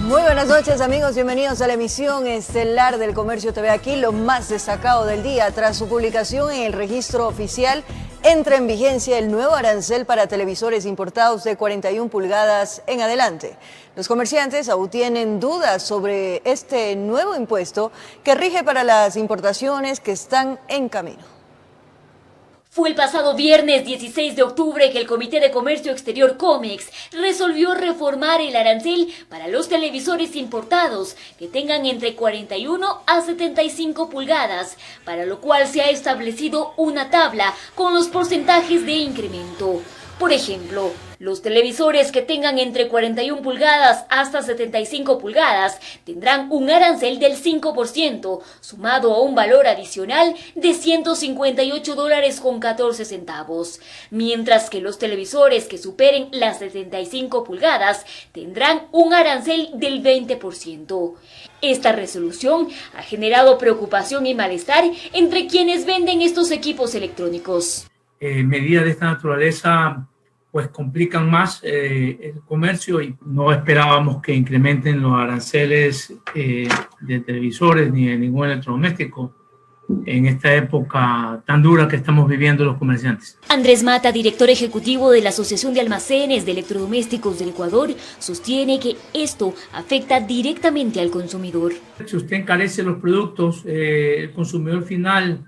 Muy buenas noches, amigos, bienvenidos a la emisión estelar del Comercio TV. Aquí lo más destacado del día. Tras su publicación en el registro oficial, entra en vigencia el nuevo arancel para televisores importados de 41 pulgadas en adelante. Los comerciantes aún tienen dudas sobre este nuevo impuesto que rige para las importaciones que están en camino. Fue el pasado viernes 16 de octubre que el Comité de Comercio Exterior COMEX resolvió reformar el arancel para los televisores importados que tengan entre 41 a 75 pulgadas, para lo cual se ha establecido una tabla con los porcentajes de incremento. Por ejemplo, los televisores que tengan entre 41 pulgadas hasta 75 pulgadas tendrán un arancel del 5%, sumado a un valor adicional de $158.14, mientras que los televisores que superen las 75 pulgadas tendrán un arancel del 20%. Esta resolución ha generado preocupación y malestar entre quienes venden estos equipos electrónicos. Medidas de esta naturaleza pues complican más el comercio y no esperábamos que incrementen los aranceles de televisores ni de ningún electrodoméstico en esta época tan dura que estamos viviendo los comerciantes. Andrés Mata, director ejecutivo de la Asociación de Almacenes de Electrodomésticos del Ecuador, sostiene que esto afecta directamente al consumidor. Si usted encarece los productos, el consumidor final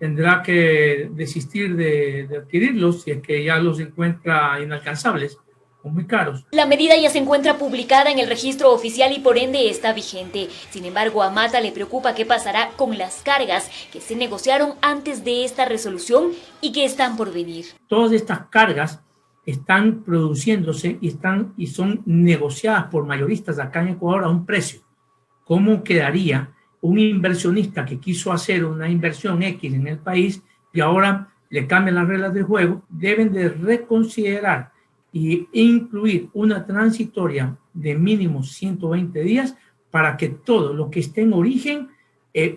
tendrá que desistir de adquirirlos si es que ya los encuentra inalcanzables o muy caros. La medida ya se encuentra publicada en el registro oficial y por ende está vigente. Sin embargo, a Mata le preocupa qué pasará con las cargas que se negociaron antes de esta resolución y que están por venir. Todas estas cargas están produciéndose y son negociadas por mayoristas acá en Ecuador a un precio. ¿Cómo quedaría un inversionista que quiso hacer una inversión X en el país y ahora le cambian las reglas del juego? Deben de reconsiderar e incluir una transitoria de mínimo 120 días para que todo lo que esté en origen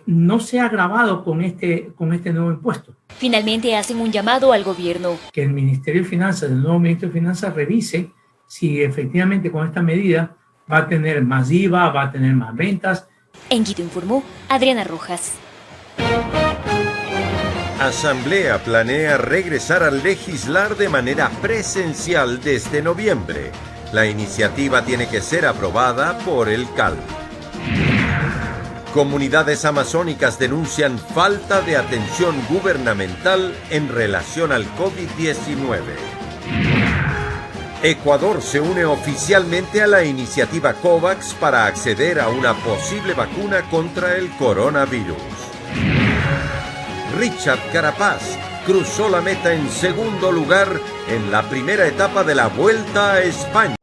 no sea agravado con este nuevo impuesto. Finalmente hacen un llamado al gobierno. Que el Ministerio de Finanzas, el nuevo Ministro de Finanzas, revise si efectivamente con esta medida va a tener más IVA, va a tener más ventas. En Quito informó Adriana Rojas. Asamblea planea regresar a legislar de manera presencial desde noviembre. La iniciativa tiene que ser aprobada por el CAL. Comunidades amazónicas denuncian falta de atención gubernamental en relación al COVID-19. Ecuador se une oficialmente a la iniciativa COVAX para acceder a una posible vacuna contra el coronavirus. Richard Carapaz cruzó la meta en segundo lugar en la primera etapa de la Vuelta a España.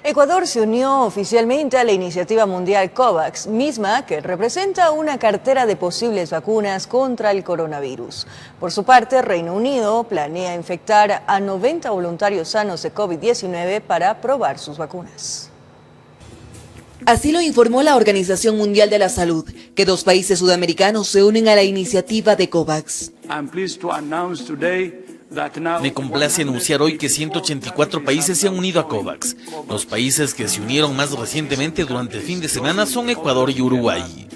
Ecuador se unió oficialmente a la iniciativa mundial COVAX, misma que representa una cartera de posibles vacunas contra el coronavirus. Por su parte, Reino Unido planea infectar a 90 voluntarios sanos de COVID-19 para probar sus vacunas. Así lo informó la Organización Mundial de la Salud, que 2 países sudamericanos se unen a la iniciativa de COVAX. Me complace anunciar hoy que 184 países se han unido a COVAX. Los países que se unieron más recientemente durante el fin de semana son Ecuador y Uruguay.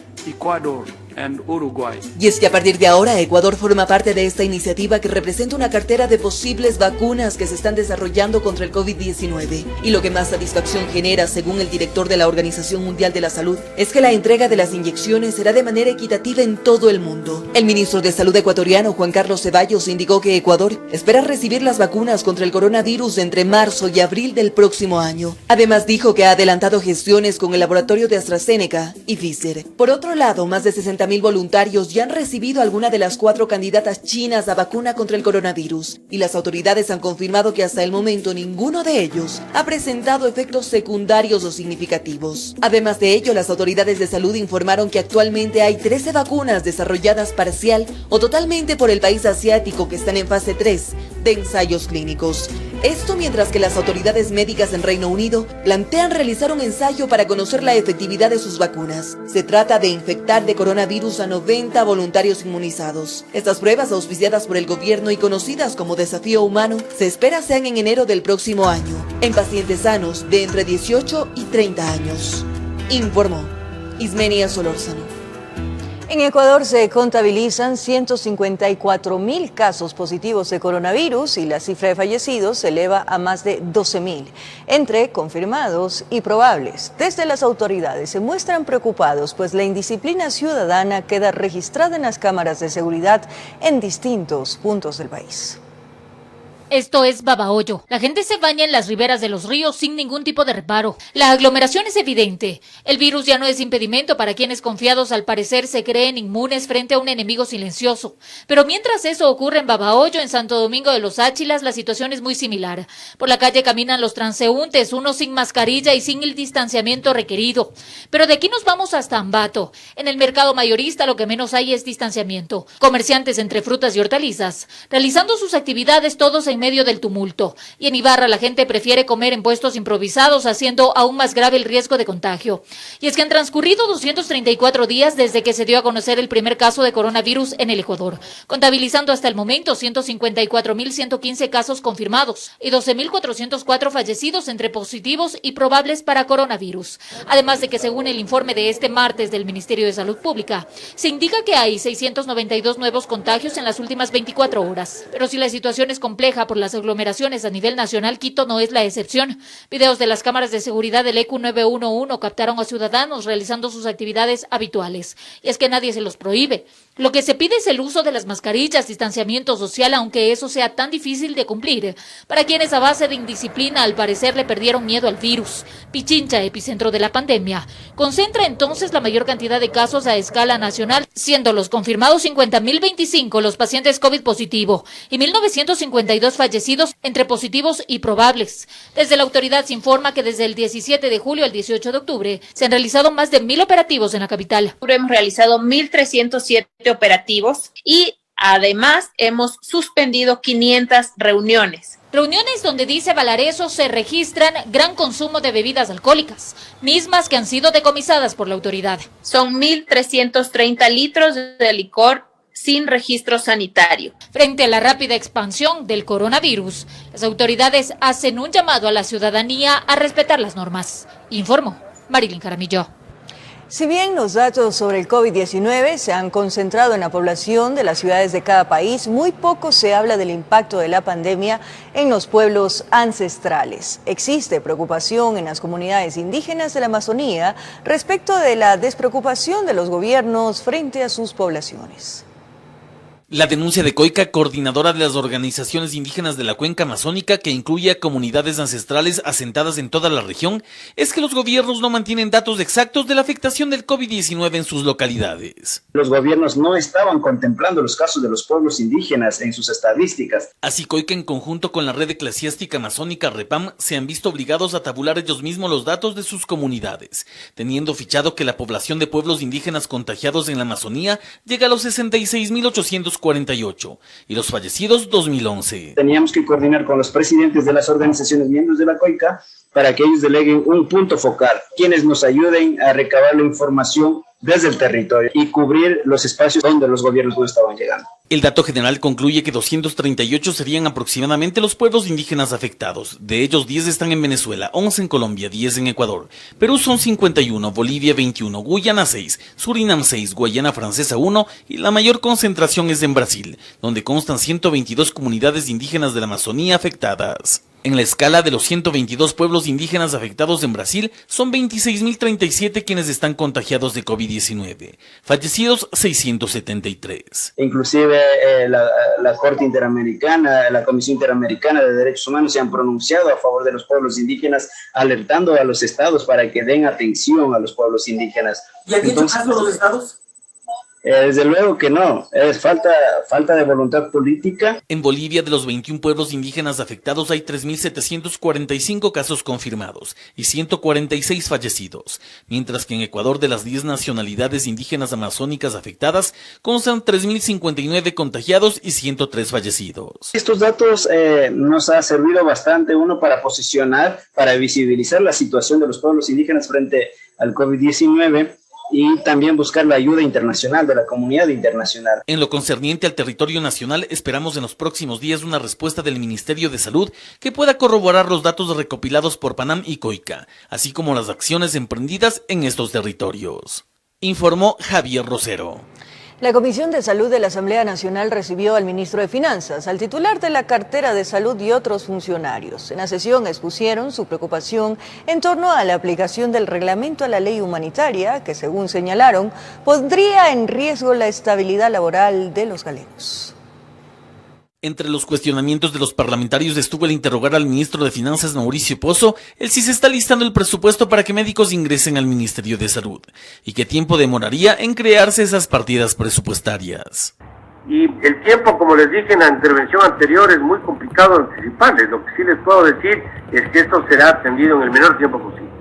Y es que a partir de ahora Ecuador forma parte de esta iniciativa que representa una cartera de posibles vacunas que se están desarrollando contra el COVID-19. Y lo que más satisfacción genera, según el director de la Organización Mundial de la Salud, es que la entrega de las inyecciones será de manera equitativa en todo el mundo. El ministro de Salud ecuatoriano, Juan Carlos Ceballos, indicó que Ecuador espera recibir las vacunas contra el coronavirus entre marzo y abril del próximo año. Además dijo que ha adelantado gestiones con el laboratorio de AstraZeneca y Pfizer. Por otro lado, más de 60.000 voluntarios ya han recibido alguna de las 4 candidatas chinas a vacuna contra el coronavirus y las autoridades han confirmado que hasta el momento ninguno de ellos ha presentado efectos secundarios o significativos. Además de ello, las autoridades de salud informaron que actualmente hay 13 vacunas desarrolladas parcial o totalmente por el país asiático que están en fase 3 de ensayos clínicos. Esto mientras que las autoridades médicas en Reino Unido plantean realizar un ensayo para conocer la efectividad de sus vacunas. Se trata de infectar de coronavirus a 90 voluntarios inmunizados. Estas pruebas, auspiciadas por el gobierno y conocidas como desafío humano, se espera sean en enero del próximo año, en pacientes sanos de entre 18 y 30 años. informó Ismenia Solórzano. En Ecuador se contabilizan 154.000 casos positivos de coronavirus y la cifra de fallecidos se eleva a más de 12.000, entre confirmados y probables. Desde las autoridades se muestran preocupados, pues la indisciplina ciudadana queda registrada en las cámaras de seguridad en distintos puntos del país. Esto es Babahoyo. La gente se baña en las riberas de los ríos sin ningún tipo de reparo. La aglomeración es evidente. El virus ya no es impedimento para quienes confiados al parecer se creen inmunes frente a un enemigo silencioso. Pero mientras eso ocurre en Babahoyo, en Santo Domingo de los Áchilas, la situación es muy similar. Por la calle caminan los transeúntes, unos sin mascarilla y sin el distanciamiento requerido. Pero de aquí nos vamos hasta Ambato. En el mercado mayorista lo que menos hay es distanciamiento. Comerciantes entre frutas y hortalizas, realizando sus actividades todos en medio del tumulto. Y en Ibarra la gente prefiere comer en puestos improvisados, haciendo aún más grave el riesgo de contagio. Y es que han transcurrido 234 días desde que se dio a conocer el primer caso de coronavirus en el Ecuador, contabilizando hasta el momento 154.115 casos confirmados y 12.404 fallecidos entre positivos y probables para coronavirus. Además de que según el informe de este martes del Ministerio de Salud Pública, se indica que hay 692 nuevos contagios en las últimas 24 horas. Pero si la situación es compleja por las aglomeraciones a nivel nacional, Quito no es la excepción. Videos de las cámaras de seguridad del ECU 911 captaron a ciudadanos realizando sus actividades habituales. Y es que nadie se los prohíbe. Lo que se pide es el uso de las mascarillas, distanciamiento social, aunque eso sea tan difícil de cumplir para quienes a base de indisciplina al parecer le perdieron miedo al virus. Pichincha, epicentro de la pandemia, concentra entonces la mayor cantidad de casos a escala nacional, siendo los confirmados 50.025 los pacientes COVID positivo y 1.952 fallecidos entre positivos y probables. Desde la autoridad se informa que desde el 17 de julio al 18 de octubre se han realizado más de 1.000 operativos en la capital. Hemos realizado 1.307 operativos y además hemos suspendido 500 reuniones. Reuniones donde, dice Valareso, se registran gran consumo de bebidas alcohólicas, mismas que han sido decomisadas por la autoridad. Son 1.330 litros de licor sin registro sanitario. Frente a la rápida expansión del coronavirus, las autoridades hacen un llamado a la ciudadanía a respetar las normas. Informó Marilyn Jaramillo. Si bien los datos sobre el COVID-19 se han concentrado en la población de las ciudades de cada país, muy poco se habla del impacto de la pandemia en los pueblos ancestrales. Existe preocupación en las comunidades indígenas de la Amazonía respecto de la despreocupación de los gobiernos frente a sus poblaciones. La denuncia de Coica, coordinadora de las organizaciones indígenas de la cuenca amazónica, que incluye a comunidades ancestrales asentadas en toda la región, es que los gobiernos no mantienen datos exactos de la afectación del COVID-19 en sus localidades. Los gobiernos no estaban contemplando los casos de los pueblos indígenas en sus estadísticas. Así Coica, en conjunto con la red eclesiástica amazónica REPAM, se han visto obligados a tabular ellos mismos los datos de sus comunidades, teniendo fichado que la población de pueblos indígenas contagiados en la Amazonía llega a los 66.848 y los fallecidos 2011. Teníamos que coordinar con los presidentes de las organizaciones miembros de la COICA para que ellos deleguen un punto focal, quienes nos ayuden a recabar la información desde el territorio y cubrir los espacios donde los gobiernos no estaban llegando. El dato general concluye que 238 serían aproximadamente los pueblos indígenas afectados. De ellos 10 están en Venezuela, 11 en Colombia, 10 en Ecuador. Perú son 51, Bolivia 21, Guyana 6, Surinam 6, Guayana Francesa 1 y la mayor concentración es en Brasil, donde constan 122 comunidades indígenas de la Amazonía afectadas. En la escala de los 122 pueblos indígenas afectados en Brasil, son 26.037 quienes están contagiados de COVID-19, fallecidos 673. Inclusive la Corte Interamericana, la Comisión Interamericana de Derechos Humanos se han pronunciado a favor de los pueblos indígenas, alertando a los estados para que den atención a los pueblos indígenas. ¿Y han hecho caso los estados? Desde luego que no, es falta de voluntad política. En Bolivia, de los 21 pueblos indígenas afectados, hay 3.745 casos confirmados y 146 fallecidos, mientras que en Ecuador, de las 10 nacionalidades indígenas amazónicas afectadas, constan 3.059 contagiados y 103 fallecidos. Estos datos nos ha servido bastante, uno, para posicionar, para visibilizar la situación de los pueblos indígenas frente al COVID-19, y también buscar la ayuda internacional de la comunidad internacional. En lo concerniente al territorio nacional, esperamos en los próximos días una respuesta del Ministerio de Salud que pueda corroborar los datos recopilados por Panam y Coica, así como las acciones emprendidas en estos territorios. Informó Javier Rosero. La Comisión de Salud de la Asamblea Nacional recibió al ministro de Finanzas, al titular de la cartera de Salud y otros funcionarios. En la sesión expusieron su preocupación en torno a la aplicación del reglamento a la ley humanitaria, que según señalaron, pondría en riesgo la estabilidad laboral de los galenos. Entre los cuestionamientos de los parlamentarios estuvo el interrogar al ministro de Finanzas, Mauricio Pozo, si se está listando el presupuesto para que médicos ingresen al Ministerio de Salud y qué tiempo demoraría en crearse esas partidas presupuestarias. Y el tiempo, como les dije en la intervención anterior, es muy complicado anticiparles. Lo que sí les puedo decir es que esto será atendido en el menor tiempo posible.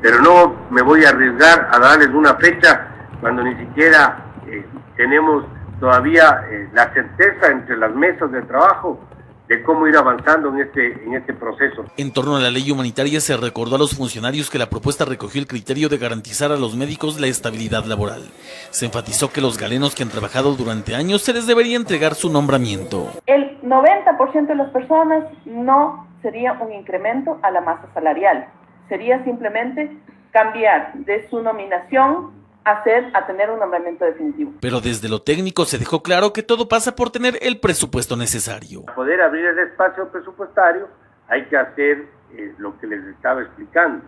Pero no me voy a arriesgar a darles una fecha cuando ni siquiera tenemos todavía la certeza entre las mesas de trabajo de cómo ir avanzando en este proceso. En torno a la ley humanitaria se recordó a los funcionarios que la propuesta recogió el criterio de garantizar a los médicos la estabilidad laboral. Se enfatizó que los galenos que han trabajado durante años se les debería entregar su nombramiento. El 90% de las personas no sería un incremento a la masa salarial, sería simplemente cambiar de su nominación a tener un nombramiento definitivo. Pero desde lo técnico se dejó claro que todo pasa por tener el presupuesto necesario. Para poder abrir el espacio presupuestario hay que hacer lo que les estaba explicando,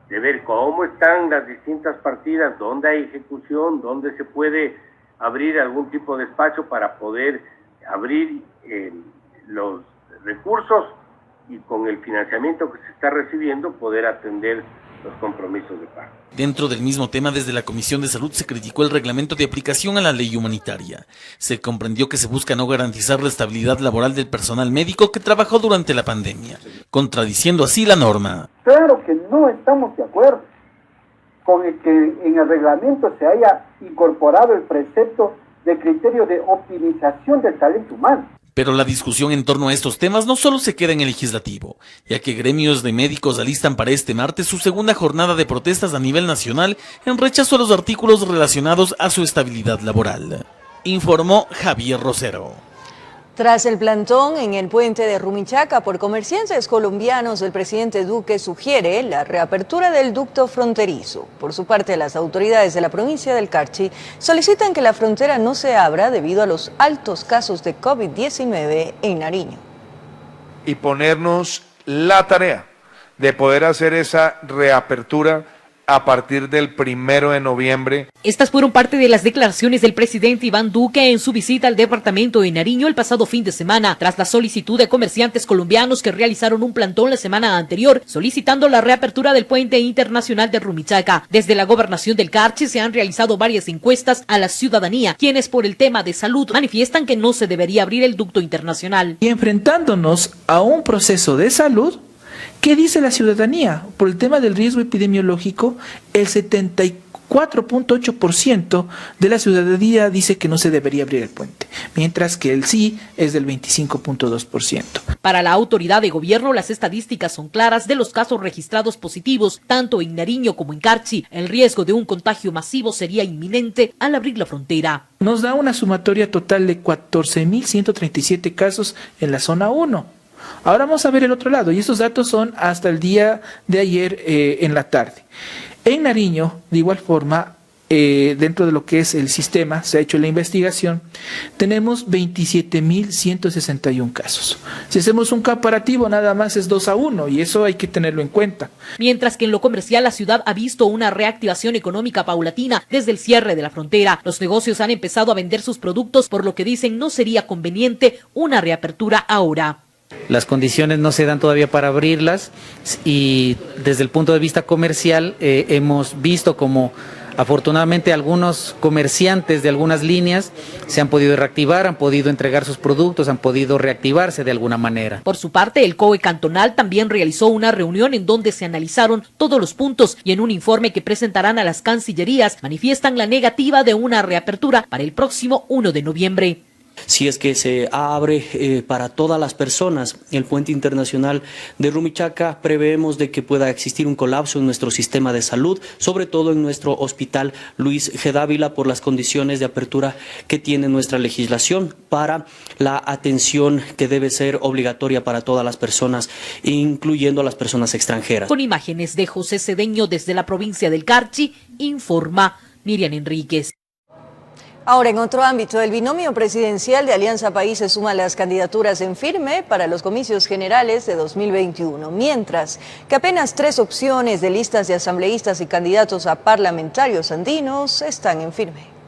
de ver cómo están las distintas partidas, dónde hay ejecución, dónde se puede abrir algún tipo de espacio para poder abrir los recursos y con el financiamiento que se está recibiendo poder atender los compromisos de pago. Dentro del mismo tema, desde la Comisión de Salud se criticó el reglamento de aplicación a la ley humanitaria. Se comprendió que se busca no garantizar la estabilidad laboral del personal médico que trabajó durante la pandemia, contradiciendo así la norma. Claro que no estamos de acuerdo con el que en el reglamento se haya incorporado el precepto de criterio de optimización del talento humano. Pero la discusión en torno a estos temas no solo se queda en el legislativo, ya que gremios de médicos alistan para este martes su segunda jornada de protestas a nivel nacional en rechazo a los artículos relacionados a su estabilidad laboral. Informó Javier Rosero. Tras el plantón en el puente de Rumichaca por comerciantes colombianos, el presidente Duque sugiere la reapertura del ducto fronterizo. Por su parte, las autoridades de la provincia del Carchi solicitan que la frontera no se abra debido a los altos casos de COVID-19 en Nariño. Y ponernos la tarea de poder hacer esa reapertura a partir del 1 de noviembre. Estas fueron parte de las declaraciones del presidente Iván Duque en su visita al departamento de Nariño el pasado fin de semana, tras la solicitud de comerciantes colombianos que realizaron un plantón la semana anterior solicitando la reapertura del puente internacional de Rumichaca. Desde la gobernación del Carchi se han realizado varias encuestas a la ciudadanía, quienes por el tema de salud manifiestan que no se debería abrir el ducto internacional. Y enfrentándonos a un proceso de salud, ¿qué dice la ciudadanía? Por el tema del riesgo epidemiológico, el 74.8% de la ciudadanía dice que no se debería abrir el puente, mientras que el sí es del 25.2%. Para la autoridad de gobierno, las estadísticas son claras de los casos registrados positivos, tanto en Nariño como en Carchi. El riesgo de un contagio masivo sería inminente al abrir la frontera. Nos da una sumatoria total de 14.137 casos en la zona 1. Ahora vamos a ver el otro lado, y estos datos son hasta el día de ayer en la tarde. En Nariño, de igual forma, dentro de lo que es el sistema, se ha hecho la investigación, tenemos 27.161 casos. Si hacemos un comparativo, nada más es 2-1, y eso hay que tenerlo en cuenta. Mientras que en lo comercial, la ciudad ha visto una reactivación económica paulatina desde el cierre de la frontera. Los negocios han empezado a vender sus productos, por lo que dicen no sería conveniente una reapertura ahora. Las condiciones no se dan todavía para abrirlas y desde el punto de vista comercial hemos visto como afortunadamente algunos comerciantes de algunas líneas se han podido reactivar, han podido entregar sus productos, han podido reactivarse de alguna manera. Por su parte, el COE cantonal también realizó una reunión en donde se analizaron todos los puntos y en un informe que presentarán a las cancillerías manifiestan la negativa de una reapertura para el próximo 1 de noviembre. Si es que se abre para todas las personas el puente internacional de Rumichaca, preveemos de que pueda existir un colapso en nuestro sistema de salud, sobre todo en nuestro hospital Luis G. Dávila, por las condiciones de apertura que tiene nuestra legislación para la atención que debe ser obligatoria para todas las personas, incluyendo a las personas extranjeras. Con imágenes de José Cedeño desde la provincia del Carchi, informa Miriam Enríquez. Ahora, en otro ámbito, el binomio presidencial de Alianza País se suma a las candidaturas en firme para los comicios generales de 2021, mientras que apenas 3 opciones de listas de asambleístas y candidatos a parlamentarios andinos están en firme.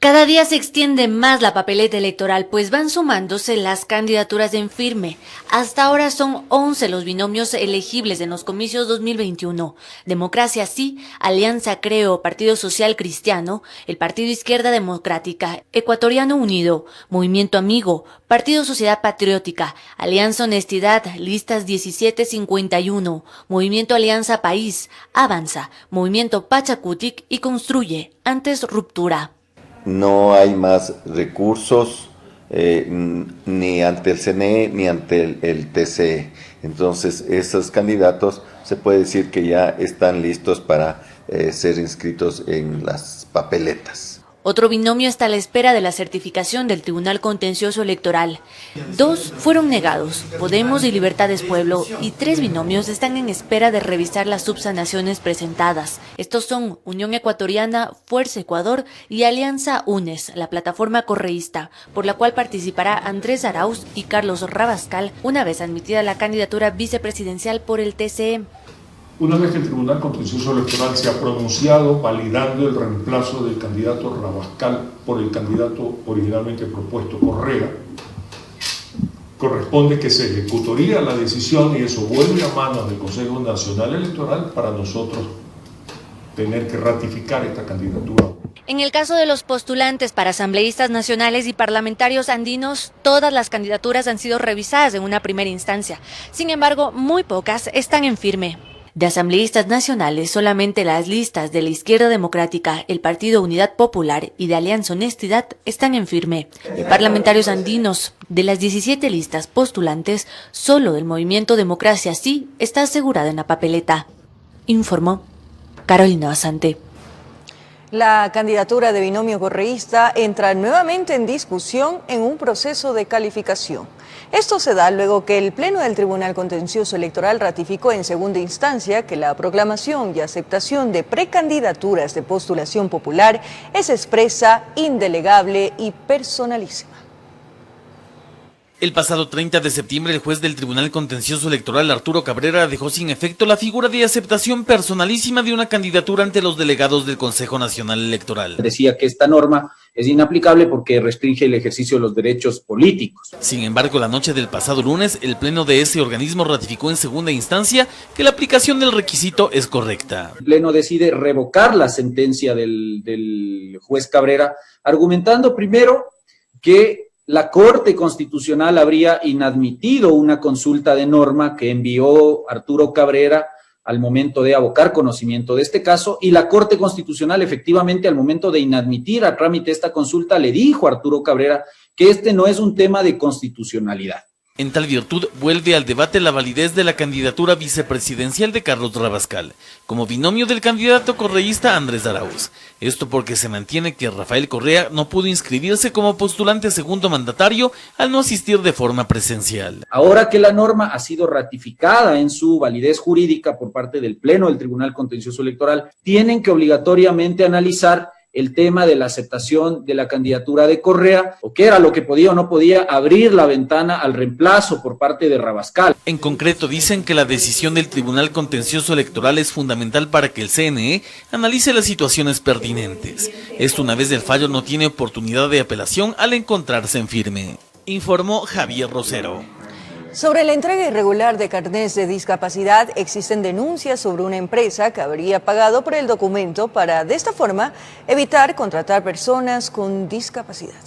Cada día se extiende más la papeleta electoral, pues van sumándose las candidaturas en firme. Hasta ahora son 11 los binomios elegibles en los comicios 2021. Democracia Sí, Alianza Creo, Partido Social Cristiano, el Partido Izquierda Democrática, Ecuatoriano Unido, Movimiento Amigo, Partido Sociedad Patriótica, Alianza Honestidad, listas 1751, Movimiento Alianza País, Avanza, Movimiento Pachacutic y Construye, antes Ruptura. No hay más recursos ni ante el CNE ni ante el TCE. Entonces, esos candidatos se puede decir que ya están listos para ser inscritos en las papeletas. Otro binomio está a la espera de la certificación del Tribunal Contencioso Electoral. 2 fueron negados, Podemos y Libertades Pueblo, y 3 binomios están en espera de revisar las subsanaciones presentadas. Estos son Unión Ecuatoriana, Fuerza Ecuador y Alianza UNES, la plataforma correísta, por la cual participará Andrés Arauz y Carlos Rabascal, una vez admitida la candidatura vicepresidencial por el TCE. Una vez que el Tribunal Contencioso Electoral se ha pronunciado validando el reemplazo del candidato Rabascal por el candidato originalmente propuesto Correa, corresponde que se ejecutaría la decisión y eso vuelve a manos del Consejo Nacional Electoral para nosotros tener que ratificar esta candidatura. En el caso de los postulantes para asambleístas nacionales y parlamentarios andinos, todas las candidaturas han sido revisadas en una primera instancia. Sin embargo, muy pocas están en firme. De asambleístas nacionales, solamente las listas de la Izquierda Democrática, el Partido Unidad Popular y de Alianza Honestidad están en firme. De parlamentarios andinos, de las 17 listas postulantes, solo del Movimiento Democracia Sí está asegurada en la papeleta. Informó Carolina Basante. La candidatura de binomio correísta entra nuevamente en discusión en un proceso de calificación. Esto se da luego que el Pleno del Tribunal Contencioso Electoral ratificó en segunda instancia que la proclamación y aceptación de precandidaturas de postulación popular es expresa, indelegable y personalísima. El pasado 30 de septiembre, el juez del Tribunal Contencioso Electoral, Arturo Cabrera, dejó sin efecto la figura de aceptación personalísima de una candidatura ante los delegados del Consejo Nacional Electoral. Decía que esta norma es inaplicable porque restringe el ejercicio de los derechos políticos. Sin embargo, la noche del pasado lunes, el Pleno de ese organismo ratificó en segunda instancia que la aplicación del requisito es correcta. El Pleno decide revocar la sentencia del juez Cabrera, argumentando primero que la Corte Constitucional habría inadmitido una consulta de norma que envió Arturo Cabrera al momento de abocar conocimiento de este caso, y la Corte Constitucional efectivamente al momento de inadmitir a trámite esta consulta le dijo a Arturo Cabrera que este no es un tema de constitucionalidad. En tal virtud, vuelve al debate la validez de la candidatura vicepresidencial de Carlos Rabascal, como binomio del candidato correísta Andrés Arauz. Esto porque se mantiene que Rafael Correa no pudo inscribirse como postulante segundo mandatario al no asistir de forma presencial. Ahora que la norma ha sido ratificada en su validez jurídica por parte del Pleno del Tribunal Contencioso Electoral, tienen que obligatoriamente analizar el tema de la aceptación de la candidatura de Correa, o qué era lo que podía o no podía abrir la ventana al reemplazo por parte de Rabascal. En concreto, dicen que la decisión del Tribunal Contencioso Electoral es fundamental para que el CNE analice las situaciones pertinentes. Esto una vez del fallo no tiene oportunidad de apelación al encontrarse en firme, informó Javier Rosero. Sobre la entrega irregular de carnés de discapacidad, existen denuncias sobre una empresa que habría pagado por el documento para, de esta forma, evitar contratar personas con discapacidad.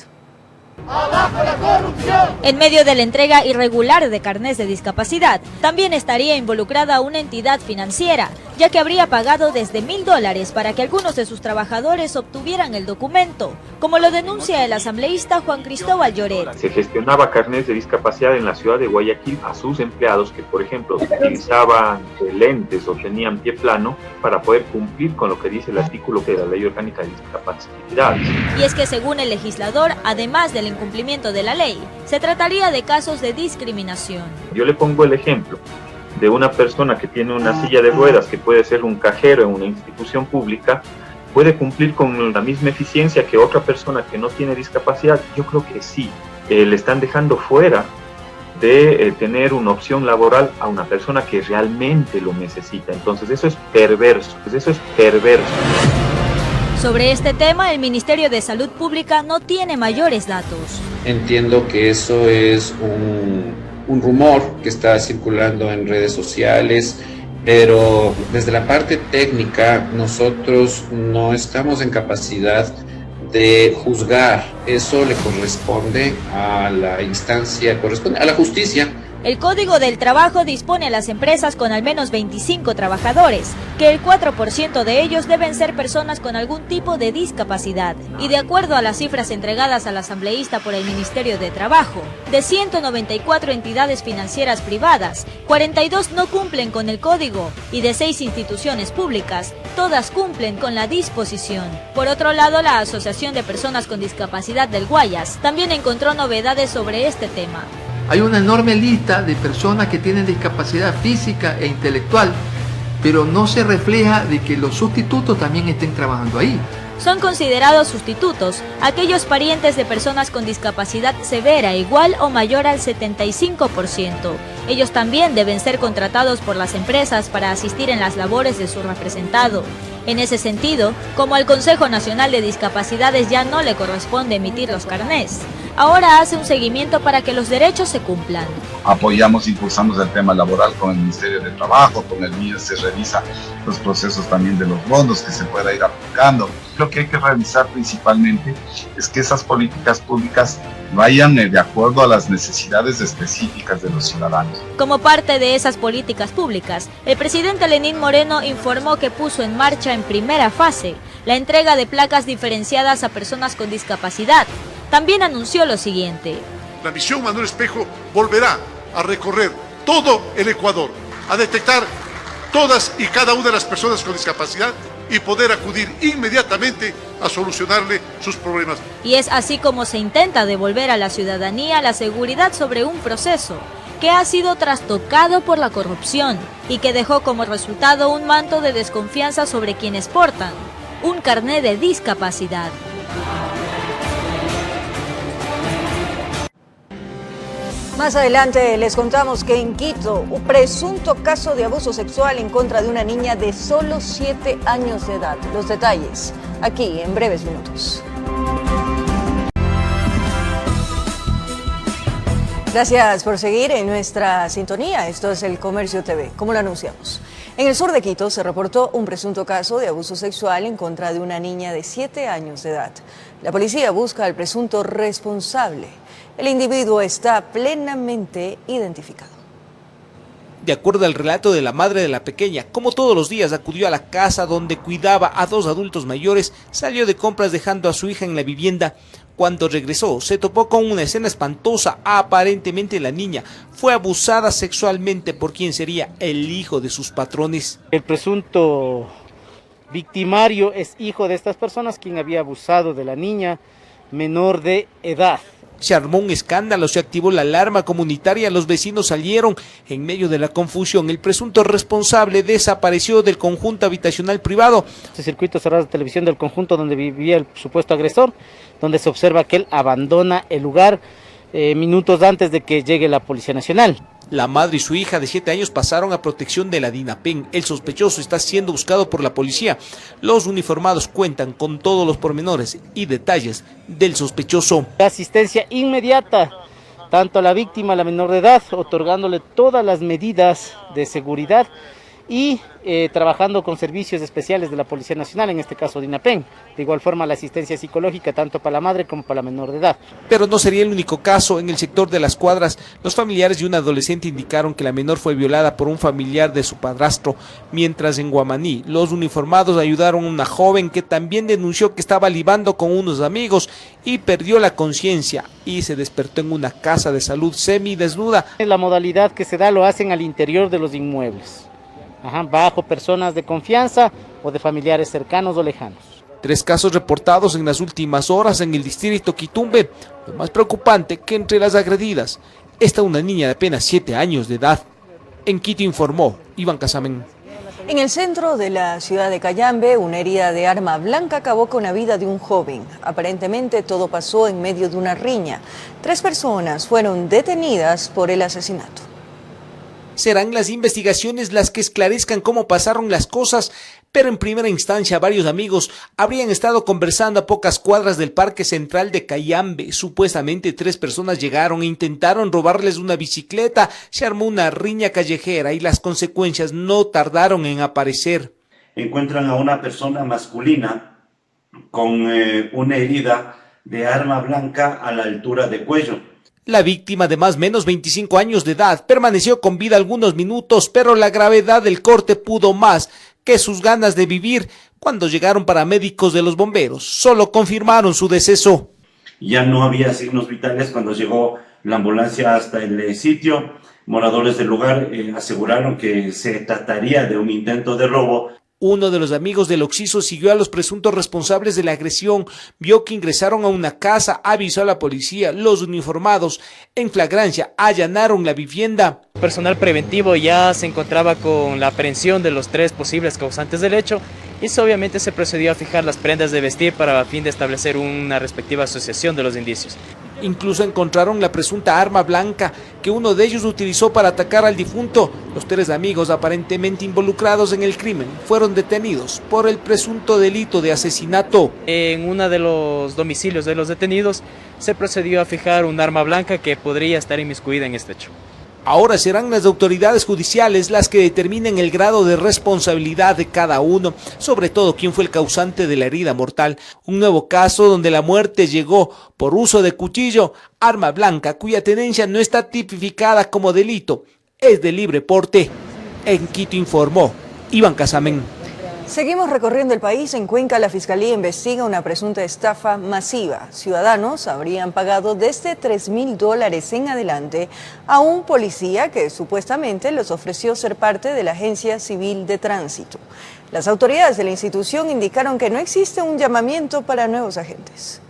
¡Abajo la corrupción! En medio de la entrega irregular de carnés de discapacidad, también estaría involucrada una entidad financiera, ya que habría pagado desde $1.000 para que algunos de sus trabajadores obtuvieran el documento, como lo denuncia el asambleísta Juan Cristóbal Lloret. Se gestionaba carnet de discapacidad en la ciudad de Guayaquil a sus empleados que, por ejemplo, utilizaban lentes o tenían pie plano para poder cumplir con lo que dice el artículo de la Ley Orgánica de Discapacidades. Y es que según el legislador, además del incumplimiento de la ley, se trataría de casos de discriminación. Yo le pongo el ejemplo de una persona que tiene una silla de ruedas, que puede ser un cajero en una institución pública, puede cumplir con la misma eficiencia que otra persona que no tiene discapacidad. Yo creo que sí, le están dejando fuera de tener una opción laboral a una persona que realmente lo necesita. Entonces eso es perverso, Sobre este tema, el Ministerio de Salud Pública no tiene mayores datos. Entiendo que eso es un rumor que está circulando en redes sociales, pero desde la parte técnica nosotros no estamos en capacidad de juzgar. Eso le corresponde a la instancia, corresponde a la justicia. El Código del Trabajo dispone a las empresas con al menos 25 trabajadores, que el 4% de ellos deben ser personas con algún tipo de discapacidad. Y de acuerdo a las cifras entregadas al asambleísta por el Ministerio de Trabajo, de 194 entidades financieras privadas, 42 no cumplen con el código y de 6 instituciones públicas, todas cumplen con la disposición. Por otro lado, la Asociación de Personas con Discapacidad del Guayas también encontró novedades sobre este tema. Hay una enorme lista de personas que tienen discapacidad física e intelectual, pero no se refleja de que los sustitutos también estén trabajando ahí. Son considerados sustitutos aquellos parientes de personas con discapacidad severa igual o mayor al 75%. Ellos también deben ser contratados por las empresas para asistir en las labores de su representado. En ese sentido, como al Consejo Nacional de Discapacidades ya no le corresponde emitir los carnés, ahora hace un seguimiento para que los derechos se cumplan. Apoyamos, impulsamos el tema laboral con el Ministerio de Trabajo, con el MIE se revisa los procesos también de los bonos que se pueda ir aplicando. Lo que hay que revisar principalmente es que esas políticas públicas vayan de acuerdo a las necesidades específicas de los ciudadanos. Como parte de esas políticas públicas, el presidente Lenín Moreno informó que puso en marcha en primera fase la entrega de placas diferenciadas a personas con discapacidad. También anunció lo siguiente. La misión Manuel Espejo volverá a recorrer todo el Ecuador, a detectar todas y cada una de las personas con discapacidad y poder acudir inmediatamente a solucionarle sus problemas. Y es así como se intenta devolver a la ciudadanía la seguridad sobre un proceso que ha sido trastocado por la corrupción y que dejó como resultado un manto de desconfianza sobre quienes portan un carné de discapacidad. Más adelante les contamos que en Quito, un presunto caso de abuso sexual en contra de una niña de solo 7 años de edad. Los detalles aquí en breves minutos. Gracias por seguir en nuestra sintonía. Esto es El Comercio TV, como lo anunciamos. En el sur de Quito se reportó un presunto caso de abuso sexual en contra de una niña de 7 años de edad. La policía busca al presunto responsable. El individuo está plenamente identificado. De acuerdo al relato de la madre de la pequeña, como todos los días acudió a la casa donde cuidaba a 2 adultos mayores, salió de compras dejando a su hija en la vivienda. Cuando regresó, se topó con una escena espantosa. Aparentemente la niña fue abusada sexualmente por quien sería el hijo de sus patrones. El presunto victimario es hijo de estas personas quien había abusado de la niña menor de edad. Se armó un escándalo, se activó la alarma comunitaria, los vecinos salieron. En medio de la confusión, el presunto responsable desapareció del conjunto habitacional privado. Este circuito cerrado de televisión del conjunto donde vivía el supuesto agresor, donde se observa que él abandona el lugar minutos antes de que llegue la Policía Nacional. La madre y su hija de 7 años pasaron a protección de la DINAPEN. El sospechoso está siendo buscado por la policía. Los uniformados cuentan con todos los pormenores y detalles del sospechoso. Asistencia inmediata, tanto a la víctima, la menor de edad, otorgándole todas las medidas de seguridad y trabajando con servicios especiales de la Policía Nacional, en este caso DINAPEN. De igual forma la asistencia psicológica tanto para la madre como para la menor de edad. Pero no sería el único caso. En el sector de Las Cuadras, los familiares de un adolescente indicaron que la menor fue violada por un familiar de su padrastro, mientras en Guamaní los uniformados ayudaron a una joven que también denunció que estaba libando con unos amigos y perdió la conciencia y se despertó en una casa de salud semidesnuda. La modalidad que se da lo hacen al interior de los inmuebles, bajo personas de confianza o de familiares cercanos o lejanos. 3 casos reportados en las últimas horas en el distrito Quitumbe. Lo más preocupante que entre las agredidas está una niña de apenas 7 años de edad. En Quito informó Iván Casamen. En el centro de la ciudad de Cayambe, una herida de arma blanca acabó con la vida de un joven. Aparentemente todo pasó en medio de una riña. 3 personas fueron detenidas por el asesinato. Serán las investigaciones las que esclarezcan cómo pasaron las cosas, pero en primera instancia varios amigos habrían estado conversando a pocas cuadras del Parque Central de Cayambe. Supuestamente 3 personas llegaron e intentaron robarles una bicicleta, se armó una riña callejera y las consecuencias no tardaron en aparecer. Encuentran a una persona masculina con una herida de arma blanca a la altura del cuello. La víctima, de más o menos 25 años de edad, permaneció con vida algunos minutos, pero la gravedad del corte pudo más que sus ganas de vivir. Cuando llegaron paramédicos de los bomberos, solo confirmaron su deceso. Ya no había signos vitales cuando llegó la ambulancia hasta el sitio. Moradores del lugar aseguraron que se trataría de un intento de robo. Uno de los amigos del occiso siguió a los presuntos responsables de la agresión, vio que ingresaron a una casa, avisó a la policía. Los uniformados, en flagrancia, allanaron la vivienda. Personal preventivo ya se encontraba con la aprehensión de los 3 posibles causantes del hecho y obviamente se procedió a fijar las prendas de vestir para a fin de establecer una respectiva asociación de los indicios. Incluso encontraron la presunta arma blanca que uno de ellos utilizó para atacar al difunto. Los 3 amigos aparentemente involucrados en el crimen fueron detenidos por el presunto delito de asesinato. En uno de los domicilios de los detenidos se procedió a fijar un arma blanca que podría estar inmiscuida en este hecho. Ahora serán las autoridades judiciales las que determinen el grado de responsabilidad de cada uno, sobre todo quién fue el causante de la herida mortal. Un nuevo caso donde la muerte llegó por uso de cuchillo, arma blanca cuya tenencia no está tipificada como delito, es de libre porte. En Quito informó Iván Casamen. Seguimos recorriendo el país. En Cuenca, la Fiscalía investiga una presunta estafa masiva. Ciudadanos habrían pagado desde $3.000 en adelante a un policía que supuestamente les ofreció ser parte de la Agencia Civil de Tránsito. Las autoridades de la institución indicaron que no existe un llamamiento para nuevos agentes.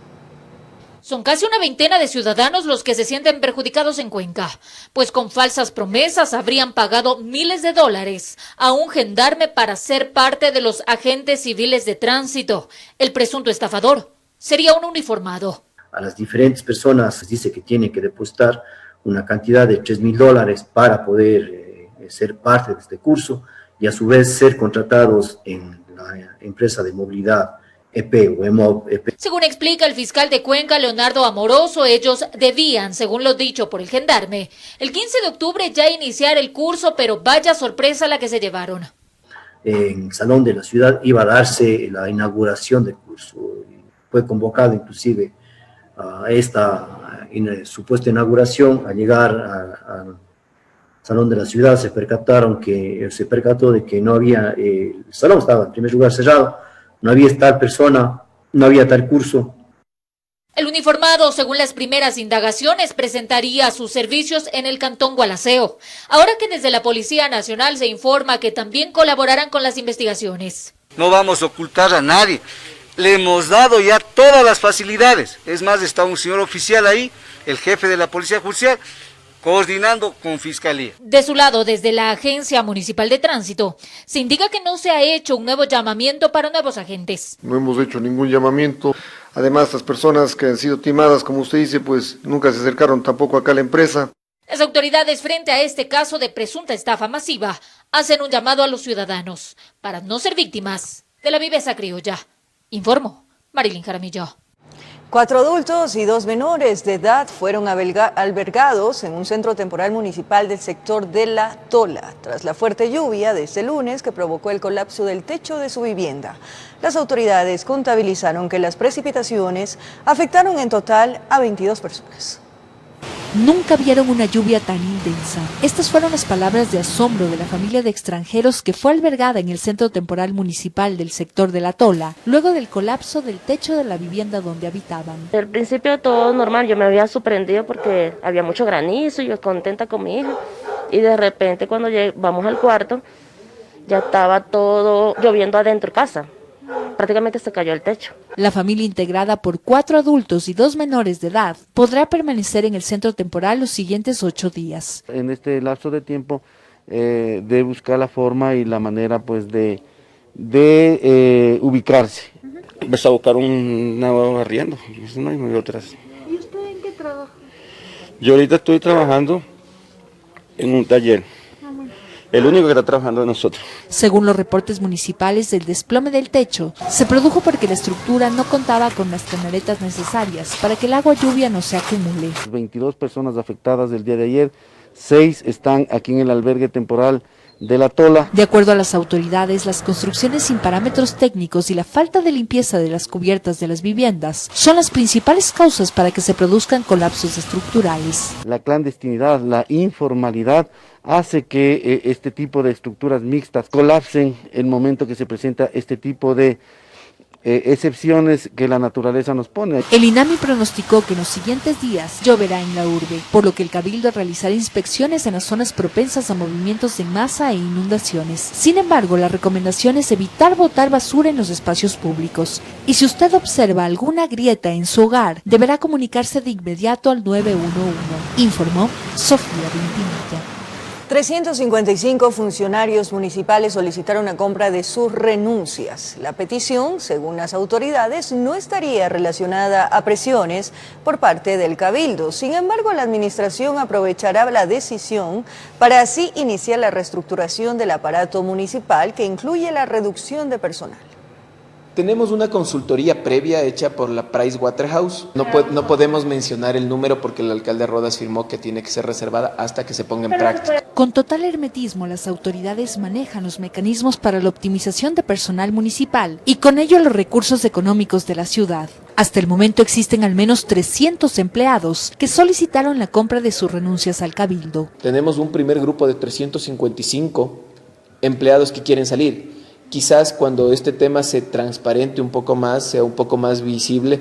Son casi una veintena de ciudadanos los que se sienten perjudicados en Cuenca, pues con falsas promesas habrían pagado miles de dólares a un gendarme para ser parte de los agentes civiles de tránsito. El presunto estafador sería un uniformado. A las diferentes personas se dice que tienen que depositar una cantidad de $3.000 para poder ser parte de este curso y a su vez ser contratados en la empresa de movilidad EP o EMOV EP. Según explica el fiscal de Cuenca, Leonardo Amoroso, ellos debían, según lo dicho por el gendarme, el 15 de octubre ya iniciar el curso, pero vaya sorpresa la que se llevaron. En el Salón de la Ciudad iba a darse la inauguración del curso. Fue convocado inclusive a esta supuesta inauguración. Al llegar al Salón de la Ciudad se percató de que no había, el salón estaba en primer lugar cerrado, no había tal persona, no había tal curso. El uniformado, según las primeras indagaciones, presentaría sus servicios en el Cantón Gualaceo. Ahora que desde la Policía Nacional se informa que también colaborarán con las investigaciones. No vamos a ocultar a nadie. Le hemos dado ya todas las facilidades. Es más, está un señor oficial ahí, el jefe de la Policía Judicial, coordinando con Fiscalía. De su lado, desde la Agencia Municipal de Tránsito, se indica que no se ha hecho un nuevo llamamiento para nuevos agentes. No hemos hecho ningún llamamiento. Además, las personas que han sido timadas, como usted dice, pues nunca se acercaron tampoco acá a la empresa. Las autoridades, frente a este caso de presunta estafa masiva, hacen un llamado a los ciudadanos para no ser víctimas de la viveza criolla. Informó Marilyn Jaramillo. 4 adultos y 2 menores de edad fueron albergados en un centro temporal municipal del sector de La Tola, tras la fuerte lluvia de este lunes que provocó el colapso del techo de su vivienda. Las autoridades contabilizaron que las precipitaciones afectaron en total a 22 personas. Nunca vieron una lluvia tan intensa. Estas fueron las palabras de asombro de la familia de extranjeros que fue albergada en el centro temporal municipal del sector de La Tola, luego del colapso del techo de la vivienda donde habitaban. Al principio todo normal, yo me había sorprendido porque había mucho granizo y yo contenta con mi hija. Y de repente cuando vamos al cuarto, ya estaba todo lloviendo adentro de casa. Prácticamente se cayó el techo. La familia, integrada por 4 adultos y 2 menores de edad, podrá permanecer en el centro temporal los siguientes 8 días. En este lapso de tiempo de buscar la forma y la manera pues de ubicarse. Vas a buscar un nuevo arriendo, no hay otras. ¿Y usted en qué trabaja? Yo ahorita estoy trabajando en un taller. El único que está trabajando de nosotros. Según los reportes municipales, el desplome del techo se produjo porque la estructura no contaba con las canaletas necesarias para que el agua lluvia no se acumule. 22 personas afectadas el día de ayer, 6 están aquí en el albergue temporal de La Tola. De acuerdo a las autoridades, las construcciones sin parámetros técnicos y la falta de limpieza de las cubiertas de las viviendas son las principales causas para que se produzcan colapsos estructurales. La clandestinidad, la informalidad hace que este tipo de estructuras mixtas colapsen en el momento que se presenta este tipo de excepciones que la naturaleza nos pone. El INAMI pronosticó que en los siguientes días lloverá en la urbe, por lo que el Cabildo realizará inspecciones en las zonas propensas a movimientos en masa e inundaciones. Sin embargo, la recomendación es evitar botar basura en los espacios públicos. Y si usted observa alguna grieta en su hogar, deberá comunicarse de inmediato al 911, informó Sofía Vintimilla. 355 funcionarios municipales solicitaron la compra de sus renuncias. La petición, según las autoridades, no estaría relacionada a presiones por parte del Cabildo. Sin embargo, la administración aprovechará la decisión para así iniciar la reestructuración del aparato municipal, que incluye la reducción de personal. Tenemos una consultoría previa hecha por la Pricewaterhouse. No podemos mencionar el número porque el alcalde Rodas firmó que tiene que ser reservada hasta que se ponga en práctica. Con total hermetismo, las autoridades manejan los mecanismos para la optimización de personal municipal y con ello los recursos económicos de la ciudad. Hasta el momento existen al menos 300 empleados que solicitaron la compra de sus renuncias al Cabildo. Tenemos un primer grupo de 355 empleados que quieren salir. Quizás cuando este tema se transparente un poco más, sea un poco más visible,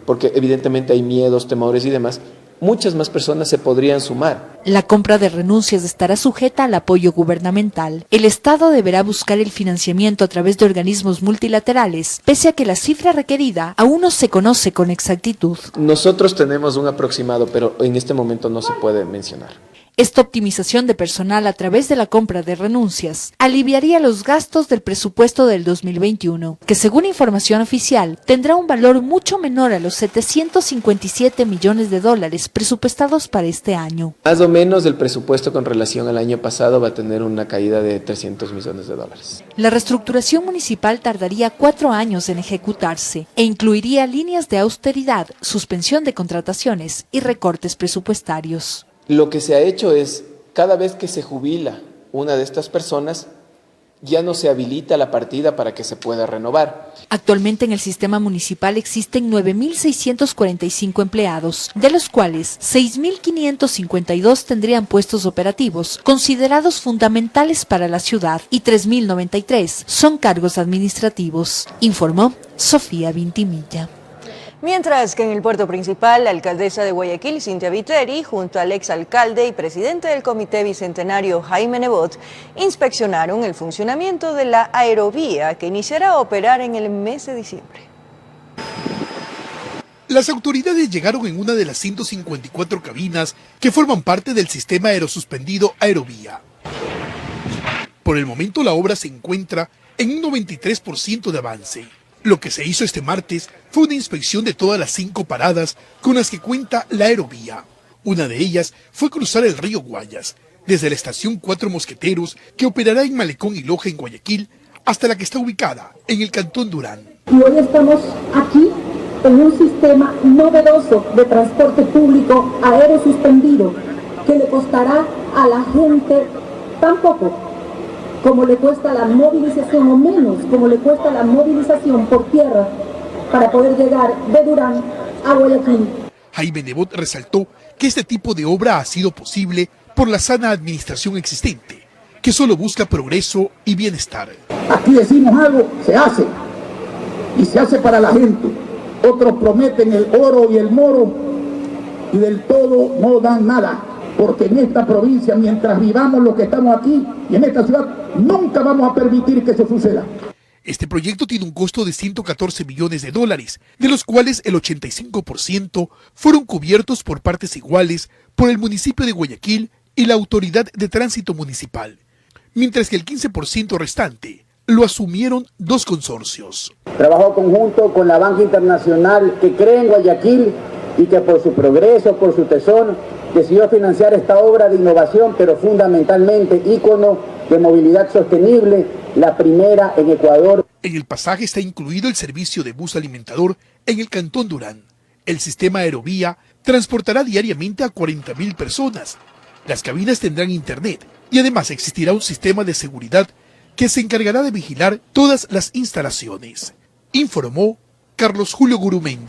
porque evidentemente hay miedos, temores y demás, muchas más personas se podrían sumar. La compra de renuncias estará sujeta al apoyo gubernamental. El Estado deberá buscar el financiamiento a través de organismos multilaterales, pese a que la cifra requerida aún no se conoce con exactitud. Nosotros tenemos un aproximado, pero en este momento no se puede mencionar. Esta optimización de personal a través de la compra de renuncias aliviaría los gastos del presupuesto del 2021, que según información oficial tendrá un valor mucho menor a los 757 millones de dólares presupuestados para este año. Más o menos el presupuesto con relación al año pasado va a tener una caída de 300 millones de dólares. La reestructuración municipal tardaría 4 años en ejecutarse e incluiría líneas de austeridad, suspensión de contrataciones y recortes presupuestarios. Lo que se ha hecho es, cada vez que se jubila una de estas personas, ya no se habilita la partida para que se pueda renovar. Actualmente en el sistema municipal existen 9.645 empleados, de los cuales 6.552 tendrían puestos operativos, considerados fundamentales para la ciudad, y 3.093 son cargos administrativos, informó Sofía Vintimilla. Mientras que en el puerto principal, la alcaldesa de Guayaquil, Cintia Viteri, junto al exalcalde y presidente del Comité Bicentenario, Jaime Nebot, inspeccionaron el funcionamiento de la aerovía que iniciará a operar en el mes de diciembre. Las autoridades llegaron en una de las 154 cabinas que forman parte del sistema aerosuspendido Aerovía. Por el momento la obra se encuentra en un 93% de avance. Lo que se hizo este martes fue una inspección de todas las 5 paradas con las que cuenta la aerovía. Una de ellas fue cruzar el río Guayas, desde la estación 4 Mosqueteros, que operará en Malecón y Loja en Guayaquil, hasta la que está ubicada en el Cantón Durán. Y hoy estamos aquí en un sistema novedoso de transporte público aéreo suspendido que le costará a la gente tan poco como le cuesta la movilización, o menos como le cuesta la movilización por tierra para poder llegar de Durán a Guayaquil. Jaime Nebot resaltó que este tipo de obra ha sido posible por la sana administración existente, que solo busca progreso y bienestar. Aquí decimos algo, se hace, y se hace para la gente. Otros prometen el oro y el moro, y del todo no dan nada, porque en esta provincia, mientras vivamos los que estamos aquí, y en esta ciudad, nunca vamos a permitir que eso suceda. Este proyecto tiene un costo de $114 millones, de los cuales el 85% fueron cubiertos por partes iguales por el municipio de Guayaquil y la Autoridad de Tránsito Municipal, mientras que el 15% restante lo asumieron dos consorcios. Trabajo conjunto con la Banca Internacional, que cree en Guayaquil y que por su progreso, por su tesón, decidió financiar esta obra de innovación, pero fundamentalmente ícono de movilidad sostenible, la primera en Ecuador. En el pasaje está incluido el servicio de bus alimentador en el Cantón Durán. El sistema Aerovía transportará diariamente a 40.000 personas. Las cabinas tendrán internet y además existirá un sistema de seguridad que se encargará de vigilar todas las instalaciones, informó Carlos Julio Gurumendi.